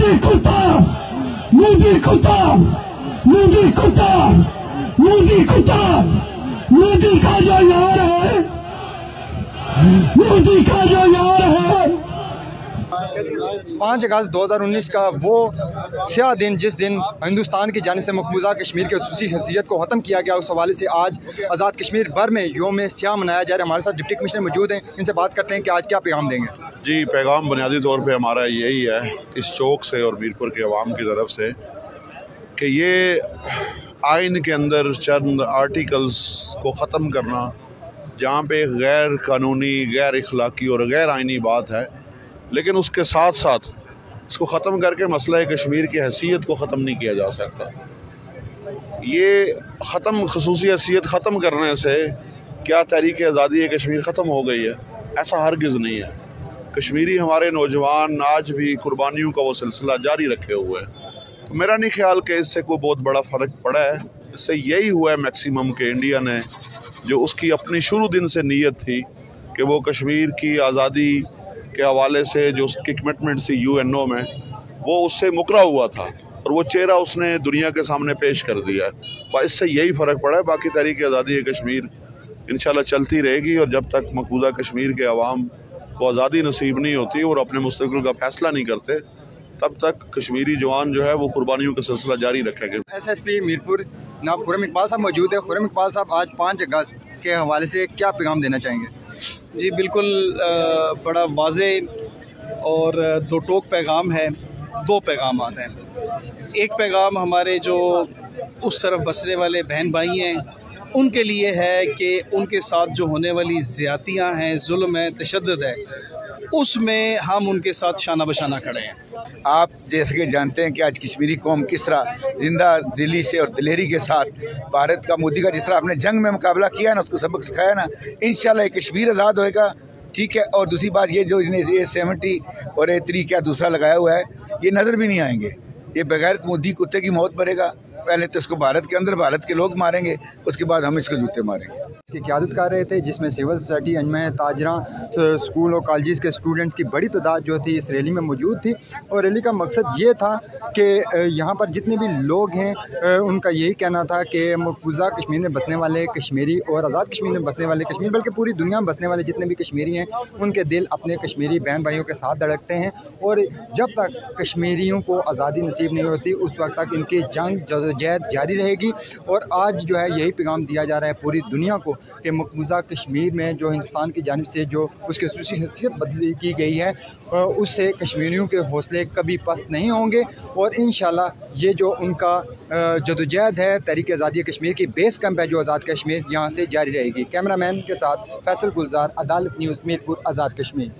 मोदी कुत्ता, मोदी कुत्ता, मोदी कुत्ता, मोदी कुत्ता, मोदी का जो यार है, मोदी का जो यार है। 5 अगस्त 2019 का वो स्याह दिन जिस दिन हिंदुस्तान की जानिब से मकबूजा कश्मीर की खसूसी हैसियत को ख़त्म किया गया, उस हवाले से आज आज़ाद कश्मीर भर में योम स्याह मनाया जा रहा है। हमारे साथ डिप्टी कमिश्नर मौजूद हैं, इनसे बात करते हैं कि आज क्या पैगाम देंगे। जी, पैगाम बुनियादी तौर पे हमारा यही है इस चौक से और मीरपुर के अवाम की तरफ से कि ये आइन के अंदर चंद आर्टिकल्स को ख़त्म करना, जहाँ पे गैर कानूनी, गैर इखलाकी और गैर आइनी बात है, लेकिन उसके साथ साथ इसको ख़त्म करके मसला कश्मीर की हैसियत को ख़त्म नहीं किया जा सकता। ये खसूसी हैसियत ख़त्म करने से क्या तहरीक आज़ादी कश्मीर ख़त्म हो गई है? ऐसा हरगिज़ नहीं है। कश्मीरी हमारे नौजवान आज भी कुर्बानियों का वो सिलसिला जारी रखे हुए हैं। तो मेरा नहीं ख्याल कि इससे कोई बहुत बड़ा फ़र्क पड़ा है। इससे यही हुआ है मैक्सिमम के इंडिया ने, जो उसकी अपनी शुरू दिन से नीयत थी कि वो कश्मीर की आज़ादी के हवाले से जो उसकी कमिटमेंट थी यूएनओ में, वो उससे मुकरा हुआ था और वो चेहरा उसने दुनिया के सामने पेश कर दिया है। इससे यही फ़र्क पड़ा है। बाकी तहरीक आज़ादी कश्मीर इंशाल्लाह चलती रहेगी, और जब तक मकबूजा कश्मीर के अवाम को आज़ादी नसीब नहीं होती और अपने मुस्तक़बिल का फ़ैसला नहीं करते, तब तक कश्मीरी जवान जो है वो कुर्बानियों का सिलसिला जारी रखेंगे। SSP मीरपुर जनाब खुर्रम इकबाल साहब मौजूद है। खुर्रम इकबाल साहब, आज 5 अगस्त के हवाले से क्या पैगाम देना चाहेंगे? जी बिल्कुल, बड़ा वाज़े और दो टोक पैगाम है। 2 पैगाम हैं। एक पैगाम हमारे जो उस तरफ बसने वाले बहन भाई हैं उनके लिए है कि उनके साथ जो होने वाली ज़्यादतियाँ हैं, जुल्म है, तशद्दुद है, उसमें हम उनके साथ शाना बशाना खड़े हैं। आप जैसे कि जानते हैं कि आज कश्मीरी कौम किस तरह जिंदा दिली से और दिलेरी के साथ भारत का, मोदी का जिस तरह आपने जंग में मुकाबला किया ना, उसको सबक सिखाया ना, इंशाल्लाह कश्मीर आज़ाद होएगा। ठीक है। और दूसरी बात ये जो ये 70 और A3 क्या दूसरा लगाया हुआ है, ये नज़र भी नहीं आएंगे। ये बगैर मोदी कुत्ते की मौत मरेगा। पहले तो इसको भारत के अंदर भारत के लोग मारेंगे, उसके बाद हम इसको जूते मारेंगे। इसकी क़यादत कर रहे थे, जिसमें सिविल सोसाइटी, अंजुमन ताजरा, स्कूल और कॉलेज के स्टूडेंट्स की बड़ी तादाद जो थी इस रैली में मौजूद थी। और रैली का मकसद ये था कि यहाँ पर जितने भी लोग हैं उनका यही कहना था कि मकबूजा कश्मीर में बसने वाले कश्मीरी और आज़ाद कश्मीर में बसने वाले कश्मीर, बल्कि पूरी दुनिया में बसने वाले जितने भी कश्मीरी हैं, उनके दिल अपने कश्मीरी बहन भाइयों के साथ धड़कते हैं। और जब तक कश्मीरियों को आज़ादी नसीब नहीं होती, उस वक्त तक इनकी जंग जदोजहद जारी रहेगी। और आज जो है यही पैगाम दिया जा रहा है पूरी दुनिया को कि मकबूजा कश्मीर में जो हिंदुस्तान की जानिब से जो उसकी खसूसी हैसियत बदली की गई है, उससे कश्मीरियों के हौसले कभी पस्त नहीं होंगे। और इंशाल्लाह ये जो उनका जदोजहद है तहरीक आज़ादी कश्मीर की बेस कैंप है जो आज़ाद कश्मीर, यहाँ से जारी रहेगी। कैमरामैन के साथ फैसल गुलजार, अदालत न्यूज़, मीरपुर, आज़ाद कश्मीर।